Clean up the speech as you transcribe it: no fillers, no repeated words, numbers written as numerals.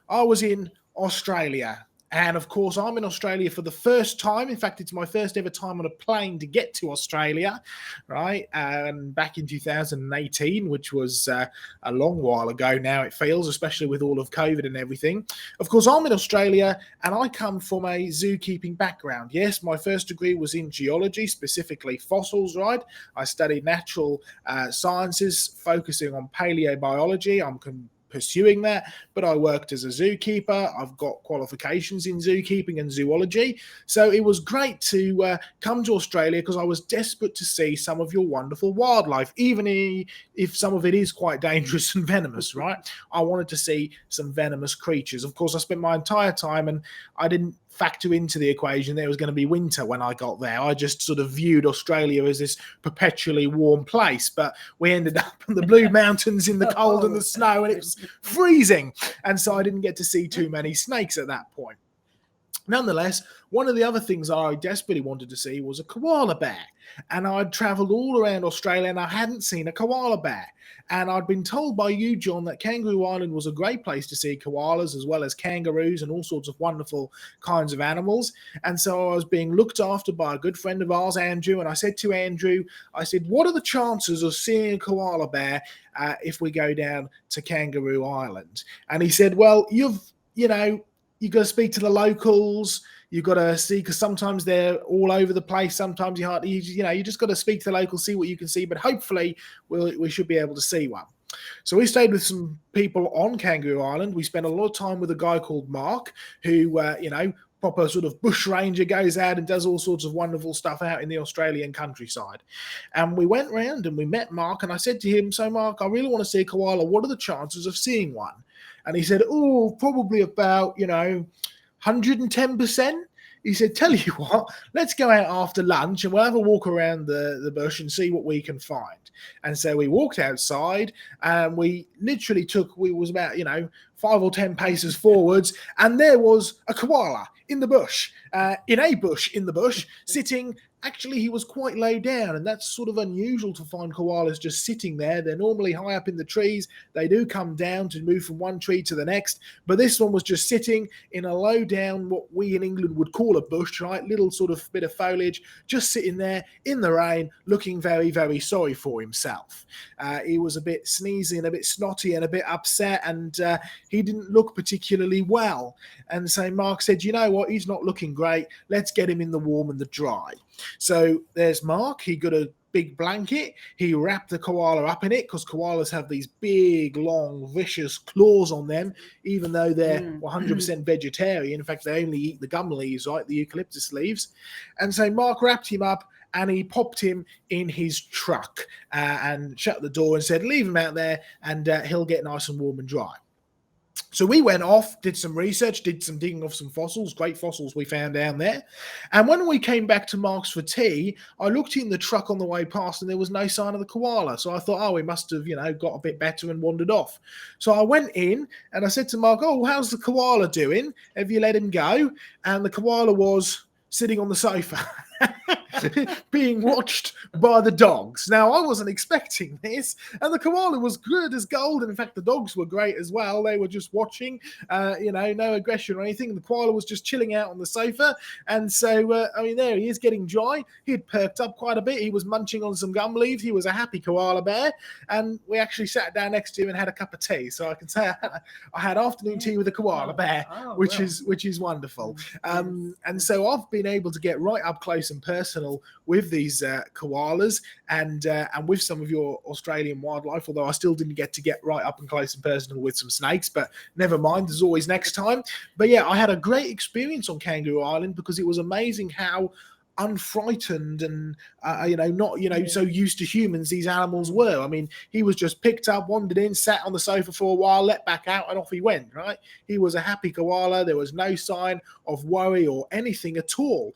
I was in Australia. And of course, I'm in Australia for the first time. In fact, it's my first ever time on a plane to get to Australia, right? And back in 2018, which was a long while ago now, it feels, especially with all of COVID and everything. Of course, I'm in Australia and I come from a zookeeping background. Yes, my first degree was in geology, specifically fossils, right? I studied natural sciences, focusing on paleobiology. I'm pursuing that, but I worked as a zookeeper. I've got qualifications in zookeeping and zoology. So it was great to come to Australia because I was desperate to see some of your wonderful wildlife, even if some of it is quite dangerous and venomous, right? I wanted to see some venomous creatures. Of course, I spent my entire time and I didn't factor into the equation there was going to be winter when I got there. I just sort of viewed Australia as this perpetually warm place, but we ended up in the Blue Mountains in the cold and the snow, and it was freezing. And so I didn't get to see too many snakes at that point. Nonetheless, one of the other things I desperately wanted to see was a koala bear. And I'd travelled all around Australia and I hadn't seen a koala bear. And I'd been told by you, John, that Kangaroo Island was a great place to see koalas as well as kangaroos and all sorts of wonderful kinds of animals. And so I was being looked after by a good friend of ours, Andrew. And I said to Andrew, I said, what are the chances of seeing a koala bear if we go down to Kangaroo Island? And he said, well, you've got to speak to the locals. You've got to see, because sometimes they're all over the place. Sometimes you just got to speak to the locals, see what you can see. But hopefully, we should be able to see one. So we stayed with some people on Kangaroo Island. We spent a lot of time with a guy called Mark, who, proper sort of bush ranger, goes out and does all sorts of wonderful stuff out in the Australian countryside. And we went round and we met Mark, and I said to him, so Mark, I really want to see a koala. What are the chances of seeing one? And he said, oh, probably about, 110%. He said, tell you what, let's go out after lunch and we'll have a walk around the bush and see what we can find. And so we walked outside and we literally was about, 5 or 10 paces forwards, and there was a koala in the bush, in the bush, sitting. Actually, he was quite low down, and that's sort of unusual to find koalas just sitting there. They're normally high up in the trees. They do come down to move from one tree to the next, but this one was just sitting in a low down, what we in England would call a bush, right? Little sort of bit of foliage, just sitting there in the rain, looking very, very sorry for himself. He was a bit sneezy and a bit snotty and a bit upset, and he didn't look particularly well. And so Mark said, you know what? He's not looking great. Let's get him in the warm and the dry. So there's Mark. He got a big blanket. He wrapped the koala up in it because koalas have these big, long, vicious claws on them, even though they're 100% vegetarian. In fact, they only eat the gum leaves, right? The eucalyptus leaves. And so Mark wrapped him up and he popped him in his truck and shut the door and said, leave him out there and he'll get nice and warm and dry. So we went off, did some research, did some digging of some fossils, great fossils we found down there. And when we came back to Mark's for tea, I looked in the truck on the way past and there was no sign of the koala. So I thought, oh, he must have, got a bit better and wandered off. So I went in and I said to Mark, oh, how's the koala doing? Have you let him go? And the koala was sitting on the sofa. Being watched by the dogs. Now, I wasn't expecting this, and the koala was good as gold, and in fact, the dogs were great as well. They were just watching, no aggression or anything. The koala was just chilling out on the sofa, and so, there he is getting dry. He had perked up quite a bit. He was munching on some gum leaves. He was a happy koala bear, and we actually sat down next to him and had a cup of tea. So I can say I had afternoon tea with a koala bear, which is wonderful. And so I've been able to get right up close and personal with these koalas and with some of your Australian wildlife, although I still didn't get right up and close and personal with some snakes, but never mind, there's always next time. But yeah, I had a great experience on Kangaroo Island because it was amazing how unfrightened and not so used to humans these animals were. I mean, he was just picked up, wandered in, sat on the sofa for a while, let back out, and off he went, right? He was a happy koala. There was no sign of worry or anything at all.